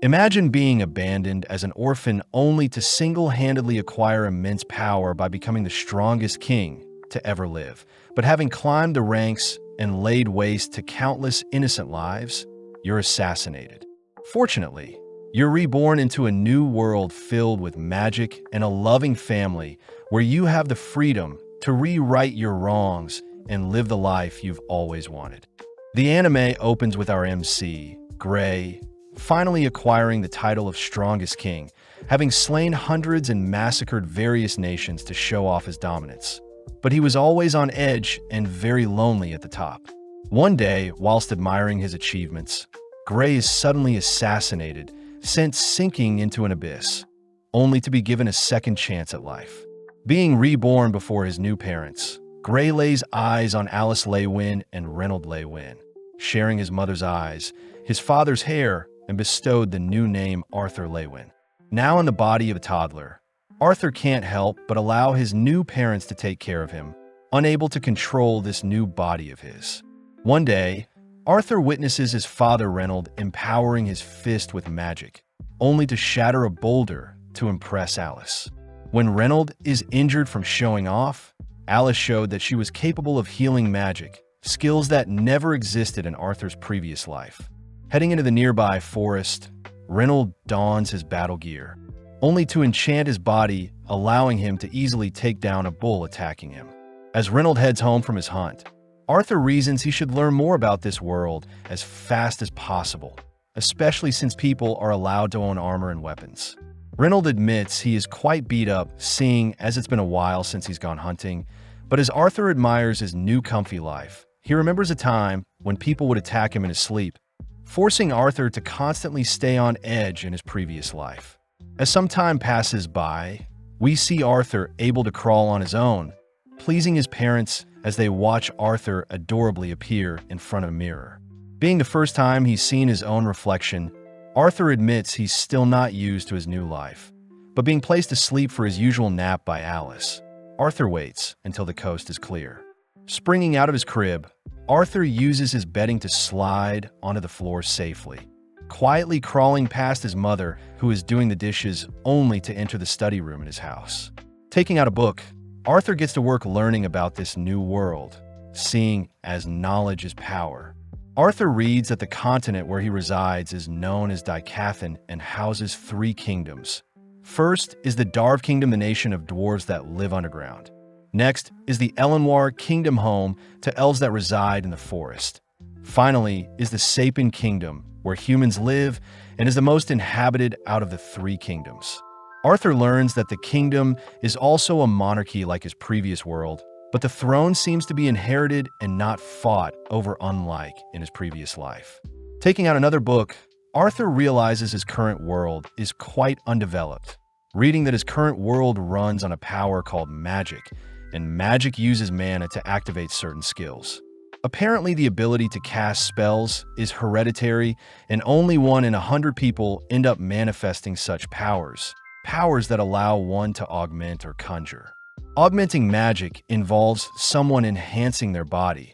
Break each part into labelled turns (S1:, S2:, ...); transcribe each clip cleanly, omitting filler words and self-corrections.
S1: Imagine being abandoned as an orphan only to single-handedly acquire immense power by becoming the strongest king to ever live. But having climbed the ranks and laid waste to countless innocent lives, you're assassinated. Fortunately, you're reborn into a new world filled with magic and a loving family where you have the freedom to rewrite your wrongs and live the life you've always wanted. The anime opens with our MC, Gray, finally acquiring the title of Strongest King, having slain hundreds and massacred various nations to show off his dominance. But he was always on edge and very lonely at the top. One day, whilst admiring his achievements, Gray is suddenly assassinated, sent sinking into an abyss, only to be given a second chance at life. Being reborn before his new parents, Gray lays eyes on Alice Lewin and Reynold Lewin, sharing his mother's eyes, his father's hair, and bestowed the new name Arthur Lewin. Now in the body of a toddler, Arthur can't help but allow his new parents to take care of him, unable to control this new body of his. One day, Arthur witnesses his father Reynold empowering his fist with magic, only to shatter a boulder to impress Alice. When Reynold is injured from showing off, Alice showed that she was capable of healing magic, skills that never existed in Arthur's previous life. Heading into the nearby forest, Reynold dons his battle gear, only to enchant his body, allowing him to easily take down a bull attacking him. As Reynold heads home from his hunt, Arthur reasons he should learn more about this world as fast as possible, especially since people are allowed to own armor and weapons. Reynold admits he is quite beat up, seeing as it's been a while since he's gone hunting, but as Arthur admires his new comfy life, he remembers a time when people would attack him in his sleep, forcing Arthur to constantly stay on edge in his previous life. As some time passes by, we see Arthur able to crawl on his own, pleasing his parents as they watch Arthur adorably appear in front of a mirror. Being the first time he's seen his own reflection, Arthur admits he's still not used to his new life. But being placed to sleep for his usual nap by Alice, Arthur waits until the coast is clear. Springing out of his crib, Arthur uses his bedding to slide onto the floor safely, quietly crawling past his mother, who is doing the dishes, only to enter the study room in his house. Taking out a book, Arthur gets to work learning about this new world, seeing as knowledge is power. Arthur reads that the continent where he resides is known as Dicathan and houses 3 kingdoms. First is the Darv Kingdom, the nation of dwarves that live underground. Next is the Elenwar Kingdom, home to elves that reside in the forest. Finally is the Sapin Kingdom, where humans live and is the most inhabited out of the 3 kingdoms. Arthur learns that the kingdom is also a monarchy like his previous world, but the throne seems to be inherited and not fought over, unlike in his previous life. Taking out another book, Arthur realizes his current world is quite undeveloped, reading that his current world runs on a power called magic, and magic uses mana to activate certain skills. Apparently, the ability to cast spells is hereditary, and only 1 in 100 people end up manifesting such powers that allow one to augment or conjure. Augmenting magic involves someone enhancing their body,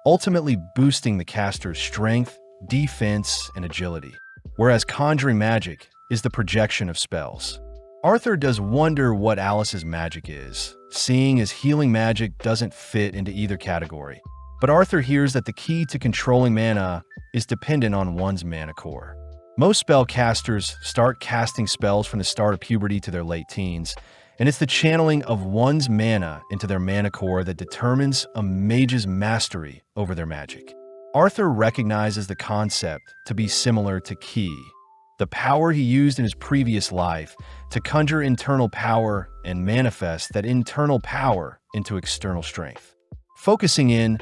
S1: ultimately boosting the caster's strength, defense, and agility, whereas conjuring magic is the projection of spells. Arthur does wonder what Alice's magic is, seeing as healing magic doesn't fit into either category. But Arthur hears that the key to controlling mana is dependent on one's mana core. Most spellcasters start casting spells from the start of puberty to their late teens, and it's the channeling of one's mana into their mana core that determines a mage's mastery over their magic. Arthur recognizes the concept to be similar to Ki, the power he used in his previous life to conjure internal power and manifest that internal power into external strength. Focusing in,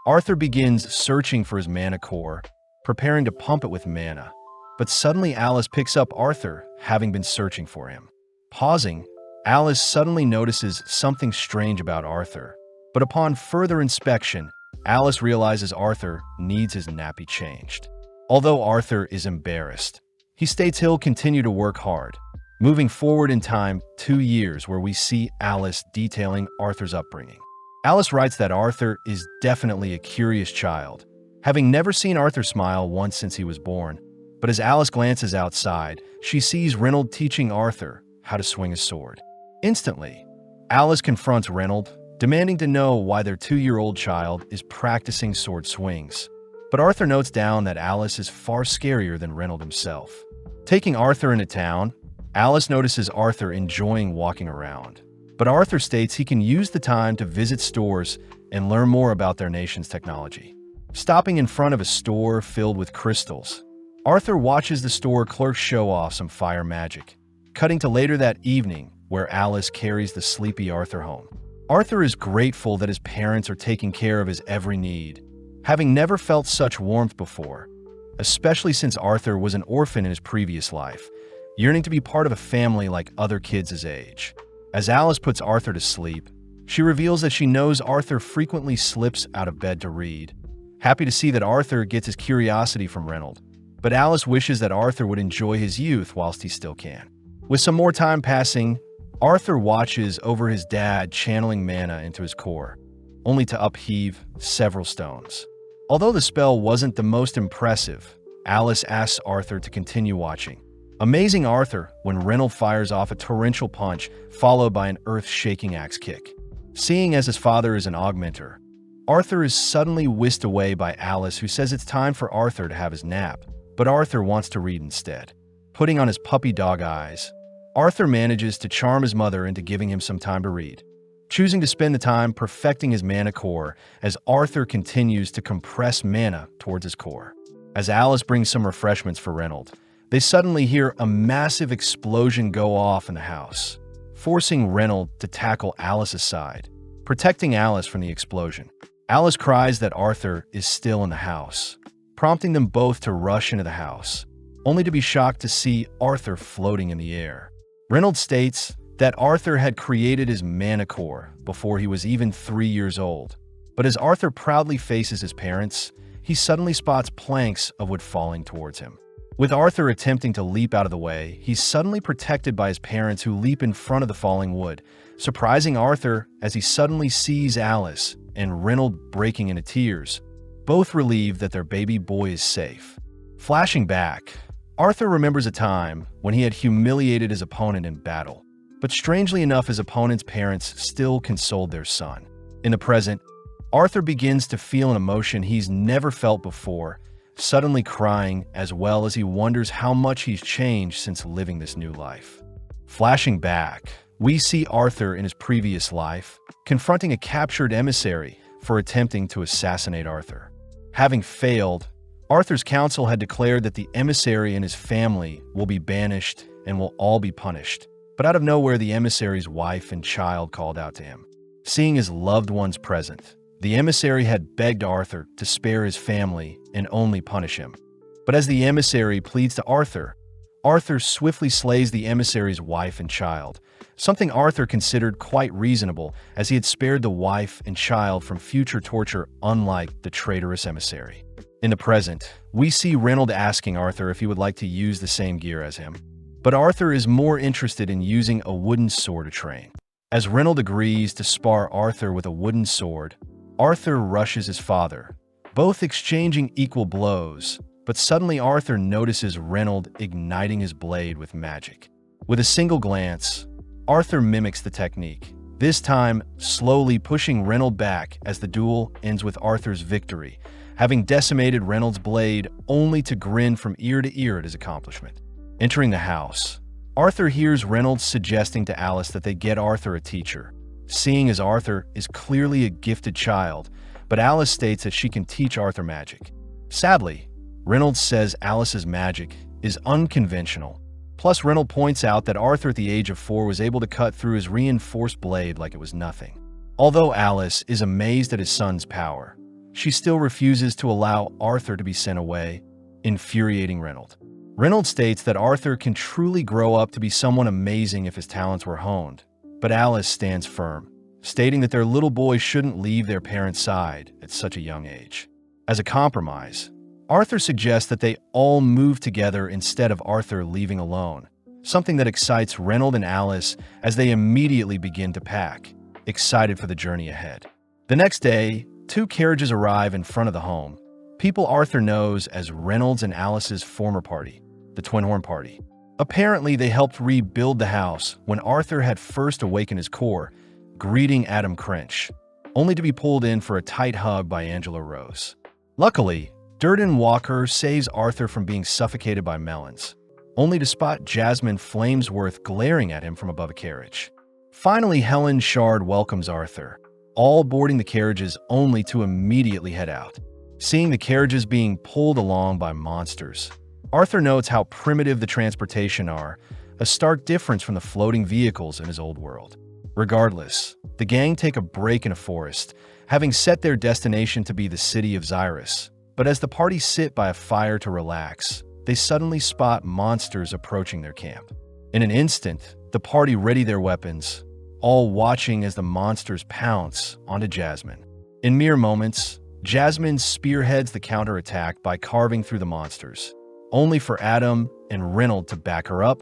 S1: Arthur begins searching for his mana core, preparing to pump it with mana. But suddenly Alice picks up Arthur, having been searching for him. Pausing, Alice suddenly notices something strange about Arthur. But upon further inspection, Alice realizes Arthur needs his nappy changed. Although Arthur is embarrassed, he states he'll continue to work hard. Moving forward in time 2 years, where we see Alice detailing Arthur's upbringing. Alice writes that Arthur is definitely a curious child, having never seen Arthur smile once since he was born. But as Alice glances outside, she sees Reynold teaching Arthur how to swing a sword. Instantly, Alice confronts Reynold, demanding to know why their 2-year-old child is practicing sword swings. But Arthur notes down that Alice is far scarier than Reynold himself. Taking Arthur into town, Alice notices Arthur enjoying walking around. But Arthur states he can use the time to visit stores and learn more about their nation's technology. Stopping in front of a store filled with crystals, Arthur watches the store clerk show off some fire magic, cutting to later that evening where Alice carries the sleepy Arthur home. Arthur is grateful that his parents are taking care of his every need, having never felt such warmth before, especially since Arthur was an orphan in his previous life, yearning to be part of a family like other kids his age. As Alice puts Arthur to sleep, she reveals that she knows Arthur frequently slips out of bed to read, happy to see that Arthur gets his curiosity from Reynold. But Alice wishes that Arthur would enjoy his youth whilst he still can. With some more time passing, Arthur watches over his dad channeling mana into his core, only to upheave several stones. Although the spell wasn't the most impressive, Alice asks Arthur to continue watching, amazing Arthur when Reynold fires off a torrential punch followed by an earth-shaking axe kick. Seeing as his father is an augmenter, Arthur is suddenly whisked away by Alice, who says it's time for Arthur to have his nap, but Arthur wants to read instead. Putting on his puppy dog eyes, Arthur manages to charm his mother into giving him some time to read, choosing to spend the time perfecting his mana core as Arthur continues to compress mana towards his core. As Alice brings some refreshments for Reynold, they suddenly hear a massive explosion go off in the house, forcing Reynold to tackle Alice's side, protecting Alice from the explosion. Alice cries that Arthur is still in the house, prompting them both to rush into the house, only to be shocked to see Arthur floating in the air. Reynold states that Arthur had created his mana core before he was even 3 years old. But as Arthur proudly faces his parents, he suddenly spots planks of wood falling towards him. With Arthur attempting to leap out of the way, he's suddenly protected by his parents who leap in front of the falling wood, surprising Arthur as he suddenly sees Alice and Reynold breaking into tears, both relieved that their baby boy is safe. Flashing back, Arthur remembers a time when he had humiliated his opponent in battle, but strangely enough his opponent's parents still consoled their son. In the present, Arthur begins to feel an emotion he's never felt before, suddenly crying as well as he wonders how much he's changed since living this new life. Flashing back, we see Arthur in his previous life, confronting a captured emissary for attempting to assassinate Arthur. Having failed, Arthur's council had declared that the emissary and his family will be banished and will all be punished. But out of nowhere, the emissary's wife and child called out to him. Seeing his loved ones present, the emissary had begged Arthur to spare his family and only punish him. But as the emissary pleads to Arthur, Arthur swiftly slays the emissary's wife and child, something Arthur considered quite reasonable as he had spared the wife and child from future torture, unlike the traitorous emissary. In the present, we see Reynold asking Arthur if he would like to use the same gear as him. But Arthur is more interested in using a wooden sword to train. As Reynold agrees to spar Arthur with a wooden sword, Arthur rushes his father, both exchanging equal blows, but suddenly Arthur notices Reynold igniting his blade with magic. With a single glance, Arthur mimics the technique, this time slowly pushing Reynold back as the duel ends with Arthur's victory, having decimated Reynold's blade only to grin from ear to ear at his accomplishment. Entering the house, Arthur hears Reynold suggesting to Alice that they get Arthur a teacher, seeing as Arthur is clearly a gifted child, but Alice states that she can teach Arthur magic. Sadly, Reynold says Alice's magic is unconventional. Plus, Reynold points out that Arthur at the age of 4 was able to cut through his reinforced blade like it was nothing. Although Alice is amazed at his son's power, she still refuses to allow Arthur to be sent away, infuriating Reynold. Reynold states that Arthur can truly grow up to be someone amazing if his talents were honed, but Alice stands firm, stating that their little boy shouldn't leave their parents' side at such a young age. As a compromise, Arthur suggests that they all move together instead of Arthur leaving alone, something that excites Reynold and Alice as they immediately begin to pack, excited for the journey ahead. The next day, 2 carriages arrive in front of the home, people Arthur knows as Reynolds and Alice's former party, the Twin Horn Party. Apparently, they helped rebuild the house when Arthur had first awakened his core, greeting Adam Crinch, only to be pulled in for a tight hug by Angela Rose. Luckily, Durden Walker saves Arthur from being suffocated by melons, only to spot Jasmine Flamesworth glaring at him from above a carriage. Finally, Helen Shard welcomes Arthur, all boarding the carriages only to immediately head out. Seeing the carriages being pulled along by monsters, Arthur notes how primitive the transportation are, a stark difference from the floating vehicles in his old world. Regardless, the gang take a break in a forest, having set their destination to be the city of Xyrus. But as the party sit by a fire to relax, they suddenly spot monsters approaching their camp. In an instant, the party ready their weapons, all watching as the monsters pounce onto Jasmine. In mere moments, Jasmine spearheads the counterattack by carving through the monsters, only for Adam and Reynolds to back her up,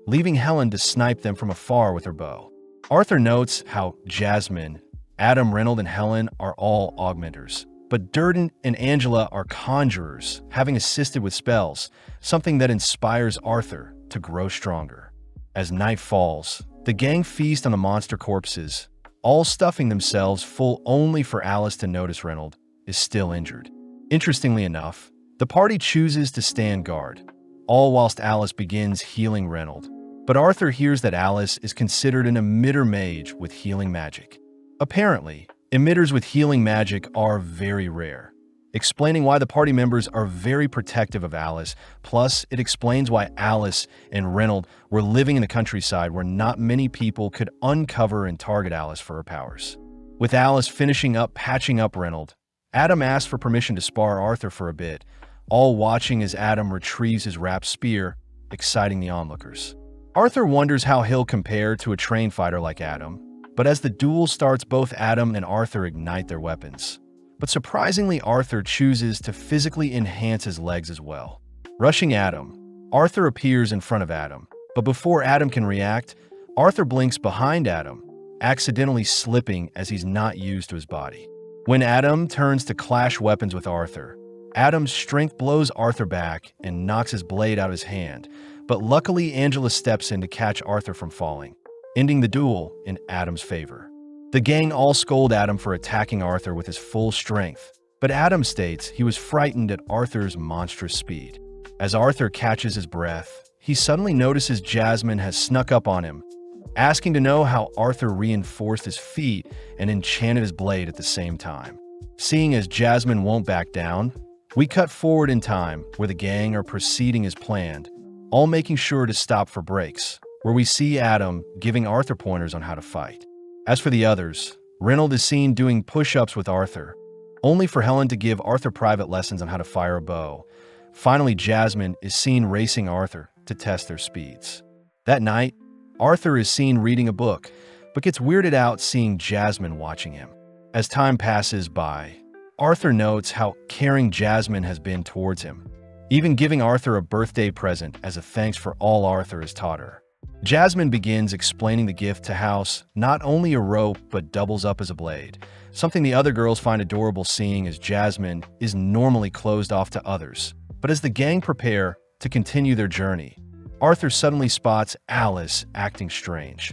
S1: leaving Helen to snipe them from afar with her bow. Arthur notes how Jasmine, Adam, Reynolds, and Helen are all augmenters, but Durden and Angela are conjurers, having assisted with spells, something that inspires Arthur to grow stronger. As night falls, the gang feast on the monster corpses, all stuffing themselves full only for Alice to notice Reynolds is still injured. Interestingly enough, the party chooses to stand guard, all whilst Alice begins healing Reynolds. But Arthur hears that Alice is considered an emitter mage with healing magic. Apparently, emitters with healing magic are very rare, explaining why the party members are very protective of Alice. Plus, it explains why Alice and Reynolds were living in the countryside where not many people could uncover and target Alice for her powers. With Alice finishing up patching up Reynolds, Adam asks for permission to spar Arthur for a bit, all watching as Adam retrieves his wrapped spear, exciting the onlookers. Arthur wonders how he'll compare to a trained fighter like Adam, but as the duel starts, both Adam and Arthur ignite their weapons. But surprisingly, Arthur chooses to physically enhance his legs as well. Rushing Adam, Arthur appears in front of Adam, but before Adam can react, Arthur blinks behind Adam, accidentally slipping as he's not used to his body. When Adam turns to clash weapons with Arthur, Adam's strength blows Arthur back and knocks his blade out of his hand, but luckily Angela steps in to catch Arthur from falling, ending the duel in Adam's favor. The gang all scold Adam for attacking Arthur with his full strength, but Adam states he was frightened at Arthur's monstrous speed. As Arthur catches his breath, he suddenly notices Jasmine has snuck up on him, asking to know how Arthur reinforced his feat and enchanted his blade at the same time. Seeing as Jasmine won't back down, we cut forward in time where the gang are proceeding as planned, all making sure to stop for breaks, where we see Adam giving Arthur pointers on how to fight. As for the others, Reynolds is seen doing push-ups with Arthur, only for Helen to give Arthur private lessons on how to fire a bow. Finally, Jasmine is seen racing Arthur to test their speeds. That night, Arthur is seen reading a book, but gets weirded out seeing Jasmine watching him. As time passes by, Arthur notes how caring Jasmine has been towards him, even giving Arthur a birthday present as a thanks for all Arthur has taught her. Jasmine begins explaining the gift to House, not only a rope but doubles up as a blade, something the other girls find adorable seeing as Jasmine is normally closed off to others. But as the gang prepare to continue their journey, Arthur suddenly spots Alice acting strange,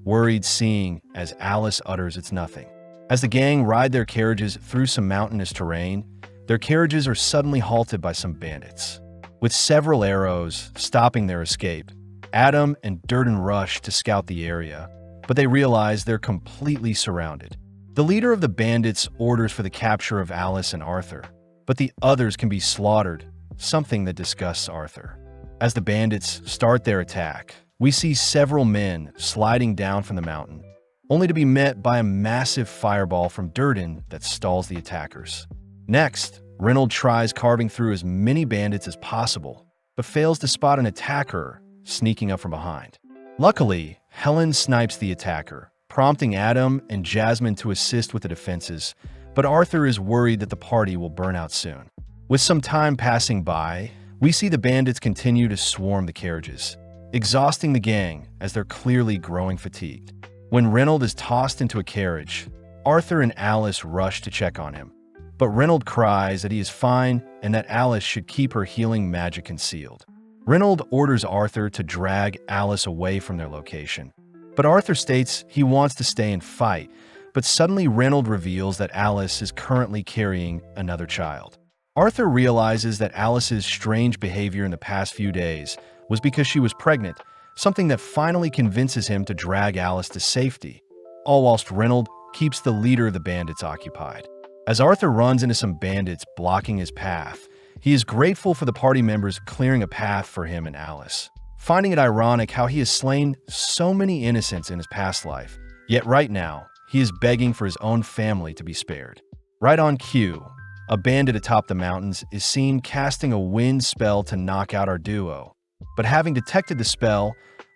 S1: worried seeing as Alice utters it's nothing. As the gang ride their carriages through some mountainous terrain, their carriages are suddenly halted by some bandits. With several arrows stopping their escape, Adam and Durden rush to scout the area, but they realize they're completely surrounded. The leader of the bandits orders for the capture of Alice and Arthur, but the others can be slaughtered, something that disgusts Arthur. As the bandits start their attack, we see several men sliding down from the mountain, only to be met by a massive fireball from Durden that stalls the attackers. Next, Reynolds tries carving through as many bandits as possible, but fails to spot an attacker sneaking up from behind. Luckily, Helen snipes the attacker, prompting Adam and Jasmine to assist with the defenses, but Arthur is worried that the party will burn out soon. With some time passing by, we see the bandits continue to swarm the carriages, exhausting the gang as they're clearly growing fatigued. When Reynolds is tossed into a carriage, Arthur and Alice rush to check on him, But Reynold cries that he is fine and that Alice should keep her healing magic concealed. Reynold orders Arthur to drag Alice away from their location. But Arthur states he wants to stay and fight, but suddenly Reynold reveals that Alice is currently carrying another child. Arthur realizes that Alice's strange behavior in the past few days was because she was pregnant, something that finally convinces him to drag Alice to safety, all whilst Reynold keeps the leader of the bandits occupied. As Arthur runs into some bandits blocking his path, he is grateful for the party members clearing a path for him and Alice, finding it ironic how he has slain so many innocents in his past life, yet right now, he is begging for his own family to be spared. Right on cue, a bandit atop the mountains is seen casting a wind spell to knock out our duo. But having detected the spell,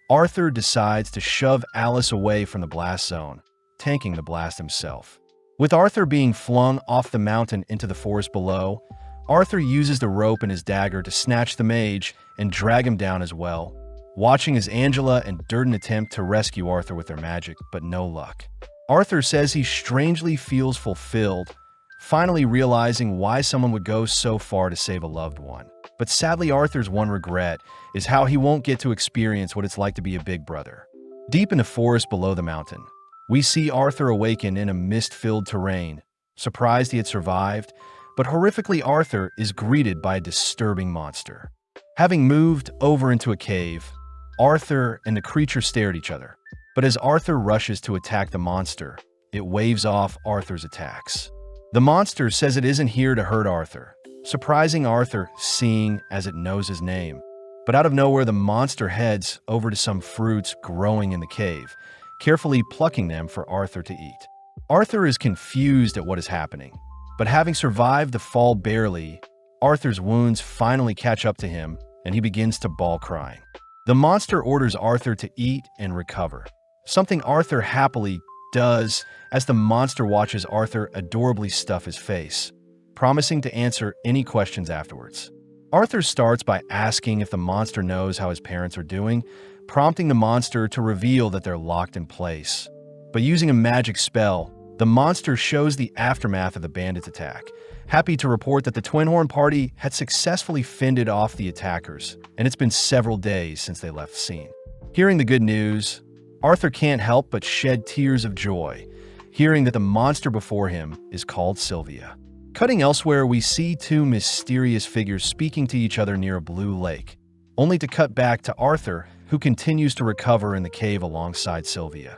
S1: Arthur decides to shove Alice away from the blast zone, tanking the blast himself. With Arthur being flung off the mountain into the forest below, Arthur uses the rope and his dagger to snatch the mage and drag him down as well, watching as Angela and Durden attempt to rescue Arthur with their magic, but no luck. Arthur says he strangely feels fulfilled, finally realizing why someone would go so far to save a loved one. But sadly, Arthur's one regret is how he won't get to experience what it's like to be a big brother. Deep in the forest below the mountain, we see Arthur awaken in a mist-filled terrain, surprised he had survived, but horrifically Arthur is greeted by a disturbing monster. Having moved over into a cave, Arthur and the creature stare at each other. But as Arthur rushes to attack the monster, it waves off Arthur's attacks. The monster says it isn't here to hurt Arthur, surprising Arthur seeing as it knows his name. But out of nowhere, the monster heads over to some fruits growing in the cave, carefully plucking them for Arthur to eat. Arthur is confused at what is happening, but having survived the fall barely, Arthur's wounds finally catch up to him and he begins to bawl crying. The monster orders Arthur to eat and recover, something Arthur happily does as the monster watches Arthur adorably stuff his face, promising to answer any questions afterwards. Arthur starts by asking if the monster knows how his parents are doing, prompting the monster to reveal that they're locked in place. But using a magic spell, the monster shows the aftermath of the bandits' attack, happy to report that the Twin Horn party had successfully fended off the attackers, and it's been several days since they left the scene. Hearing the good news, Arthur can't help but shed tears of joy, hearing that the monster before him is called Sylvia. Cutting elsewhere, we see two mysterious figures speaking to each other near a blue lake, only to cut back to Arthur, who continues to recover in the cave alongside Sylvia,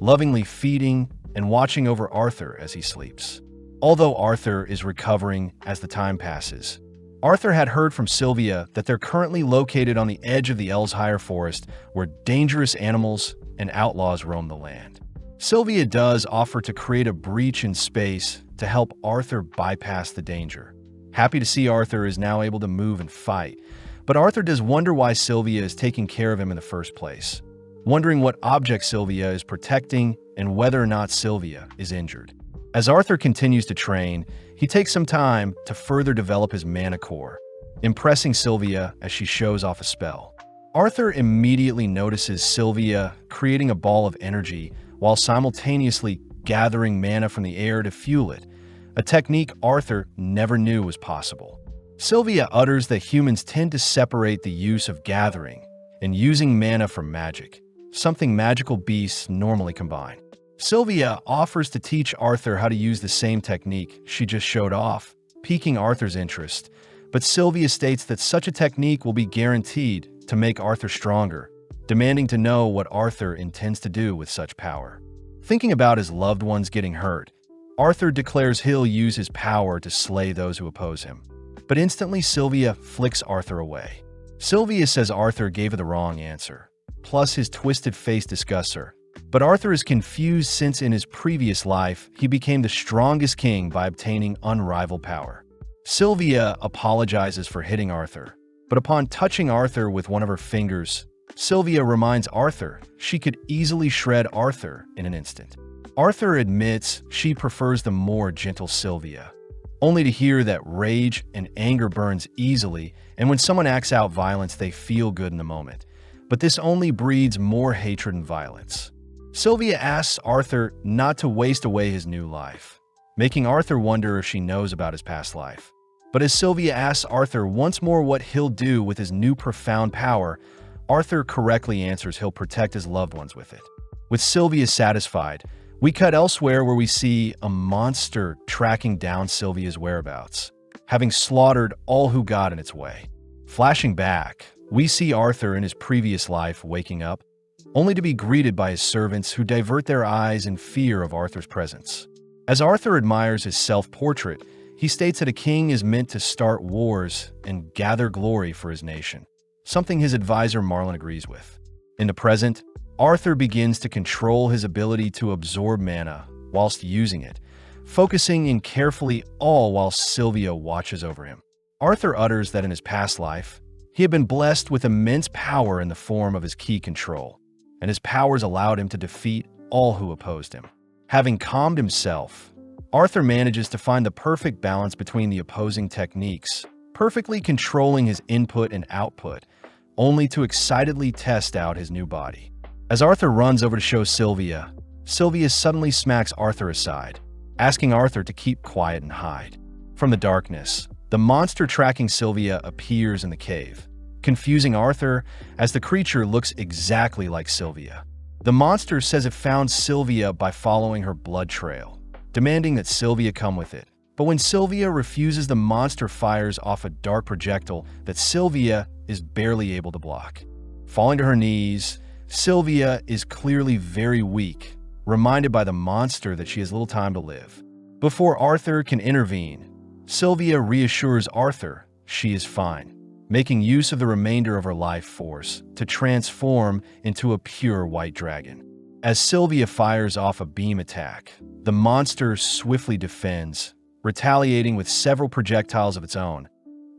S1: lovingly feeding and watching over Arthur as he sleeps. Although Arthur is recovering as the time passes, Arthur had heard from Sylvia that they're currently located on the edge of the Elshire Forest, where dangerous animals and outlaws roam the land. Sylvia does offer to create a breach in space to help Arthur bypass the danger. Happy to see Arthur is now able to move and fight, but Arthur does wonder why Sylvia is taking care of him in the first place, wondering what object Sylvia is protecting and whether or not Sylvia is injured. As Arthur continues to train, he takes some time to further develop his mana core, impressing Sylvia as she shows off a spell. Arthur immediately notices Sylvia creating a ball of energy while simultaneously gathering mana from the air to fuel it, a technique Arthur never knew was possible. Sylvia utters that humans tend to separate the use of gathering and using mana from magic, something magical beasts normally combine. Sylvia offers to teach Arthur how to use the same technique she just showed off, piquing Arthur's interest, but Sylvia states that such a technique will be guaranteed to make Arthur stronger, demanding to know what Arthur intends to do with such power. Thinking about his loved ones getting hurt, Arthur declares he'll use his power to slay those who oppose him. But instantly Sylvia flicks Arthur away. Sylvia says Arthur gave her the wrong answer, plus his twisted face disgusts her. But Arthur is confused since in his previous life, he became the strongest king by obtaining unrivaled power. Sylvia apologizes for hitting Arthur, but upon touching Arthur with one of her fingers, Sylvia reminds Arthur she could easily shred Arthur in an instant. Arthur admits she prefers the more gentle Sylvia, only to hear that rage and anger burns easily, and when someone acts out violence, they feel good in the moment. But this only breeds more hatred and violence. Sylvia asks Arthur not to waste away his new life, making Arthur wonder if she knows about his past life. But as Sylvia asks Arthur once more what he'll do with his new profound power, Arthur correctly answers he'll protect his loved ones with it. With Sylvia satisfied, we cut elsewhere where we see a monster tracking down Sylvia's whereabouts, having slaughtered all who got in its way. Flashing back, we see Arthur in his previous life waking up, only to be greeted by his servants who divert their eyes in fear of Arthur's presence. As Arthur admires his self-portrait, he states that a king is meant to start wars and gather glory for his nation, something his advisor Marlin agrees with. In the present, Arthur begins to control his ability to absorb mana whilst using it, focusing in carefully all while Sylvia watches over him. Arthur utters that in his past life, he had been blessed with immense power in the form of his key control, and his powers allowed him to defeat all who opposed him. Having calmed himself, Arthur manages to find the perfect balance between the opposing techniques, perfectly controlling his input and output, only to excitedly test out his new body. As Arthur runs over to show Sylvia, Sylvia suddenly smacks Arthur aside, asking Arthur to keep quiet and hide. From the darkness, the monster tracking Sylvia appears in the cave, confusing Arthur as the creature looks exactly like Sylvia. The monster says it found Sylvia by following her blood trail, demanding that Sylvia come with it. But when Sylvia refuses, the monster fires off a dark projectile that Sylvia is barely able to block. Falling to her knees, Sylvia is clearly very weak, reminded by the monster that she has little time to live. Before Arthur can intervene, Sylvia reassures Arthur she is fine, making use of the remainder of her life force to transform into a pure white dragon. As Sylvia fires off a beam attack, the monster swiftly defends, retaliating with several projectiles of its own,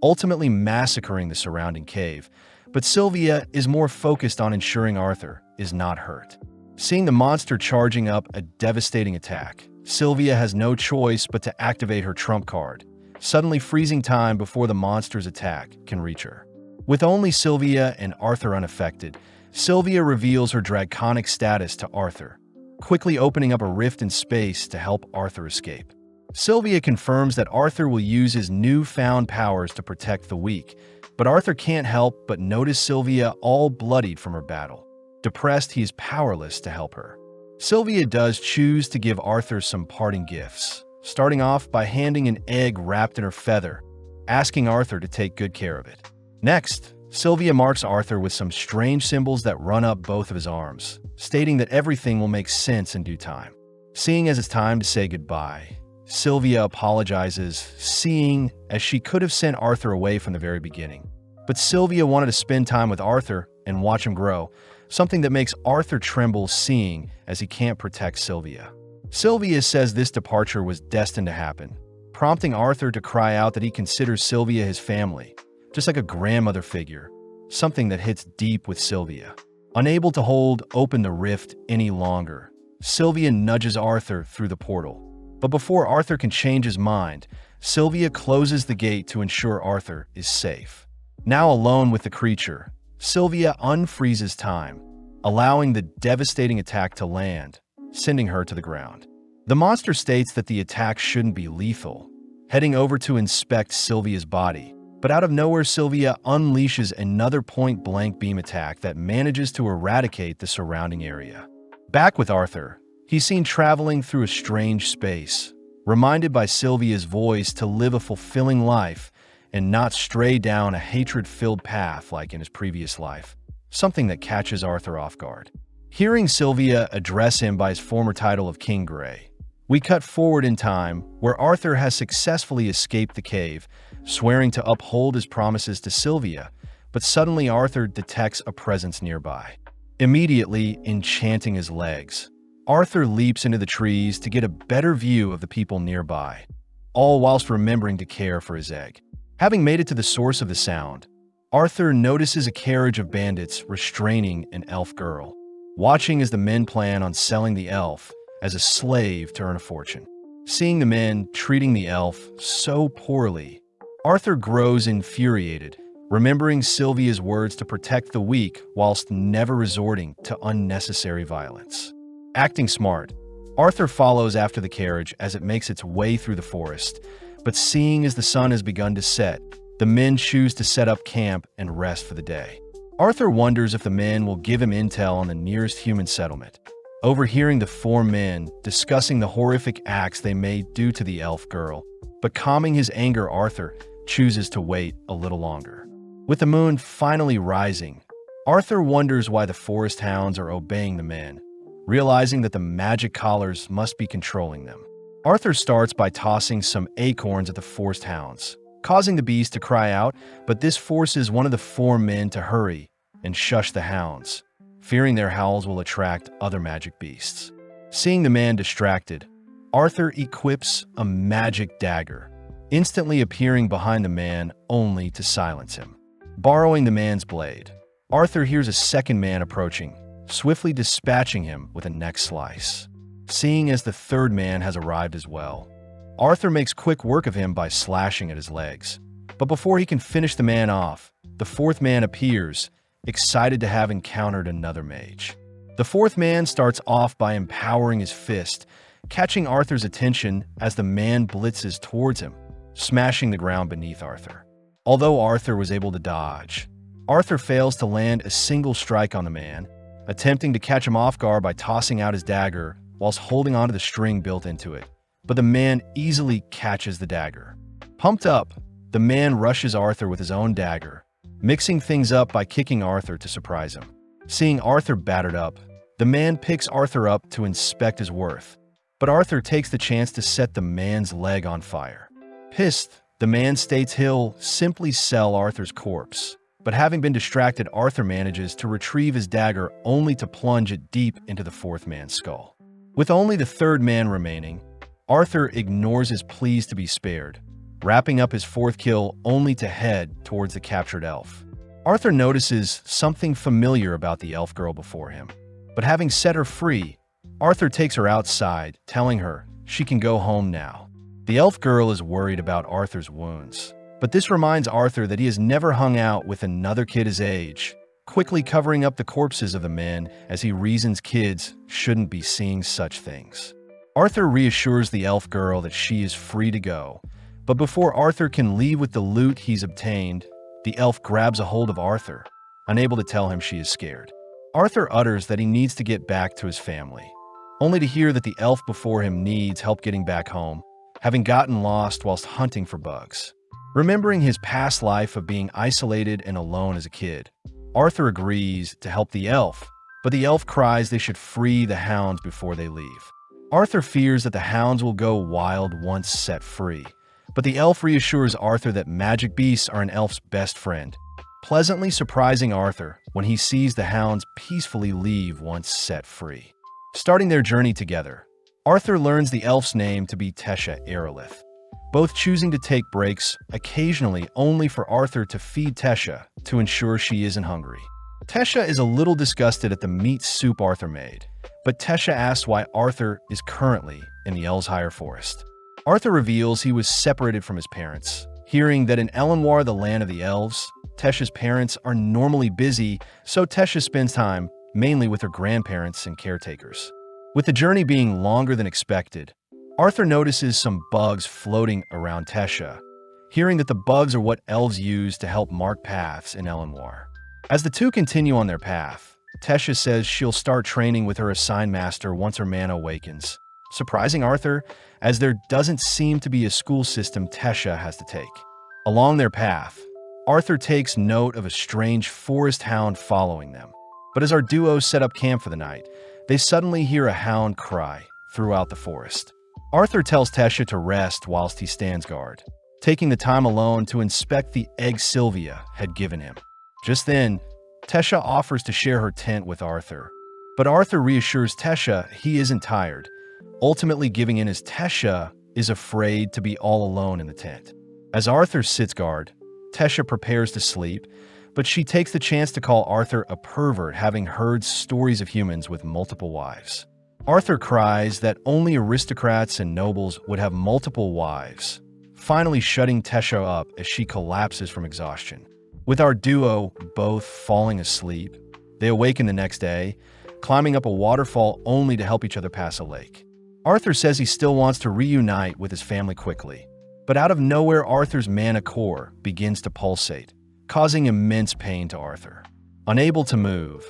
S1: ultimately massacring the surrounding cave. But Sylvia is more focused on ensuring Arthur is not hurt. Seeing the monster charging up a devastating attack, Sylvia has no choice but to activate her trump card, suddenly freezing time before the monster's attack can reach her. With only Sylvia and Arthur unaffected, Sylvia reveals her draconic status to Arthur, quickly opening up a rift in space to help Arthur escape. Sylvia confirms that Arthur will use his newfound powers to protect the weak, but Arthur can't help but notice Sylvia all bloodied from her battle. Depressed, he is powerless to help her. Sylvia does choose to give Arthur some parting gifts, starting off by handing an egg wrapped in her feather, asking Arthur to take good care of it. Next, Sylvia marks Arthur with some strange symbols that run up both of his arms, stating that everything will make sense in due time. Seeing as it's time to say goodbye, Sylvia apologizes, seeing as she could have sent Arthur away from the very beginning. But Sylvia wanted to spend time with Arthur and watch him grow, something that makes Arthur tremble seeing as he can't protect Sylvia. Sylvia says this departure was destined to happen, prompting Arthur to cry out that he considers Sylvia his family, just like a grandmother figure, something that hits deep with Sylvia. Unable to hold open the rift any longer, Sylvia nudges Arthur through the portal. But before Arthur can change his mind, Sylvia closes the gate to ensure Arthur is safe. Now alone with the creature, Sylvia unfreezes time, allowing the devastating attack to land, sending her to the ground. The monster states that the attack shouldn't be lethal, heading over to inspect Sylvia's body. But out of nowhere, Sylvia unleashes another point-blank beam attack that manages to eradicate the surrounding area. Back with Arthur, he's seen traveling through a strange space, reminded by Sylvia's voice to live a fulfilling life and not stray down a hatred-filled path like in his previous life, something that catches Arthur off guard. Hearing Sylvia address him by his former title of King Grey, we cut forward in time where Arthur has successfully escaped the cave, swearing to uphold his promises to Sylvia, but suddenly Arthur detects a presence nearby. Immediately enchanting his legs, Arthur leaps into the trees to get a better view of the people nearby, all whilst remembering to care for his egg. Having made it to the source of the sound, Arthur notices a carriage of bandits restraining an elf girl, watching as the men plan on selling the elf as a slave to earn a fortune. Seeing the men treating the elf so poorly, Arthur grows infuriated, remembering Sylvia's words to protect the weak whilst never resorting to unnecessary violence. Acting smart, Arthur follows after the carriage as it makes its way through the forest, but seeing as the sun has begun to set, the men choose to set up camp and rest for the day. Arthur wonders if the men will give him intel on the nearest human settlement. Overhearing the four men discussing the horrific acts they may do to the elf girl, but calming his anger, Arthur chooses to wait a little longer. With the moon finally rising, Arthur wonders why the forest hounds are obeying the men, realizing that the magic collars must be controlling them. Arthur starts by tossing some acorns at the forest hounds, causing the beast to cry out, but this forces one of the four men to hurry and shush the hounds, fearing their howls will attract other magic beasts. Seeing the man distracted, Arthur equips a magic dagger, instantly appearing behind the man only to silence him. Borrowing the man's blade, Arthur hears a second man approaching, swiftly dispatching him with a neck slice. Seeing as the third man has arrived as well, Arthur makes quick work of him by slashing at his legs. But before he can finish the man off, the fourth man appears, excited to have encountered another mage. The fourth man starts off by empowering his fist, catching Arthur's attention as the man blitzes towards him, smashing the ground beneath Arthur. Although Arthur was able to dodge, Arthur fails to land a single strike on the man, attempting to catch him off guard by tossing out his dagger whilst holding onto the string built into it. But the man easily catches the dagger. Pumped up, the man rushes Arthur with his own dagger, mixing things up by kicking Arthur to surprise him. Seeing Arthur battered up, the man picks Arthur up to inspect his worth, but Arthur takes the chance to set the man's leg on fire. Pissed, the man states he'll simply sell Arthur's corpse, but having been distracted, Arthur manages to retrieve his dagger only to plunge it deep into the fourth man's skull. With only the third man remaining, Arthur ignores his pleas to be spared, wrapping up his fourth kill only to head towards the captured elf. Arthur notices something familiar about the elf girl before him, but having set her free, Arthur takes her outside, telling her she can go home now. The elf girl is worried about Arthur's wounds, but this reminds Arthur that he has never hung out with another kid his age, quickly covering up the corpses of the men as he reasons kids shouldn't be seeing such things. Arthur reassures the elf girl that she is free to go, but before Arthur can leave with the loot he's obtained, the elf grabs a hold of Arthur, unable to tell him she is scared. Arthur utters that he needs to get back to his family, only to hear that the elf before him needs help getting back home, having gotten lost whilst hunting for bugs. Remembering his past life of being isolated and alone as a kid, Arthur agrees to help the elf, but the elf cries they should free the hounds before they leave. Arthur fears that the hounds will go wild once set free, but the elf reassures Arthur that magic beasts are an elf's best friend, pleasantly surprising Arthur when he sees the hounds peacefully leave once set free. Starting their journey together, Arthur learns the elf's name to be Tesha Aerolith, both choosing to take breaks occasionally only for Arthur to feed Tesha to ensure she isn't hungry. Tesha is a little disgusted at the meat soup Arthur made, but Tesha asks why Arthur is currently in the Elshire Forest. Arthur reveals he was separated from his parents, hearing that in Elenoir, the land of the elves, Tesha's parents are normally busy, so Tesha spends time mainly with her grandparents and caretakers. With the journey being longer than expected, Arthur notices some bugs floating around Tesha, hearing that the bugs are what elves use to help mark paths in Elenoir. As the two continue on their path, Tesha says she'll start training with her assigned master once her mana awakens, surprising Arthur as there doesn't seem to be a school system Tesha has to take. Along their path, Arthur takes note of a strange forest hound following them. But as our duo set up camp for the night, they suddenly hear a hound cry throughout the forest. Arthur tells Tesha to rest whilst he stands guard, taking the time alone to inspect the egg Sylvia had given him. Just then, Tesha offers to share her tent with Arthur, but Arthur reassures Tesha he isn't tired, ultimately giving in as Tesha is afraid to be all alone in the tent. As Arthur sits guard, Tesha prepares to sleep, but she takes the chance to call Arthur a pervert, having heard stories of humans with multiple wives. Arthur cries that only aristocrats and nobles would have multiple wives, finally shutting Tesha up as she collapses from exhaustion. With our duo both falling asleep, they awaken the next day, climbing up a waterfall only to help each other pass a lake. Arthur says he still wants to reunite with his family quickly. But out of nowhere, Arthur's mana core begins to pulsate, causing immense pain to Arthur. Unable to move,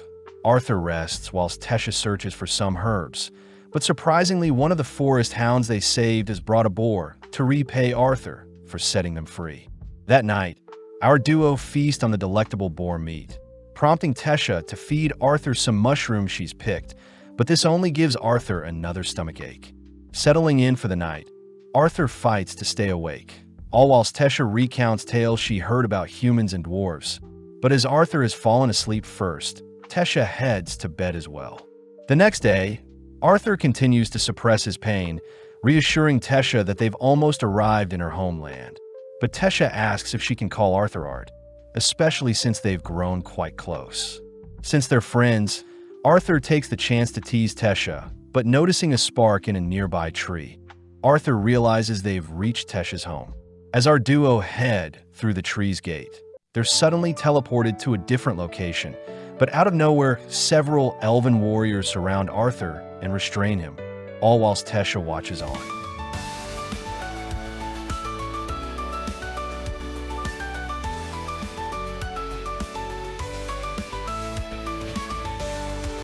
S1: Arthur rests whilst Tesha searches for some herbs. But surprisingly, one of the forest hounds they saved has brought a boar to repay Arthur for setting them free. That night, our duo feast on the delectable boar meat, prompting Tesha to feed Arthur some mushrooms she's picked, but this only gives Arthur another stomachache. Settling in for the night, Arthur fights to stay awake, all whilst Tesha recounts tales she heard about humans and dwarves. But as Arthur has fallen asleep first, Tesha heads to bed as well. The next day, Arthur continues to suppress his pain, reassuring Tesha that they've almost arrived in her homeland. But Tesha asks if she can call Arthur Art, especially since they've grown quite close. Since they're friends, Arthur takes the chance to tease Tesha, but noticing a spark in a nearby tree, Arthur realizes they've reached Tesha's home. As our duo head through the tree's gate, they're suddenly teleported to a different location, but out of nowhere, several elven warriors surround Arthur and restrain him, all whilst Tesha watches on.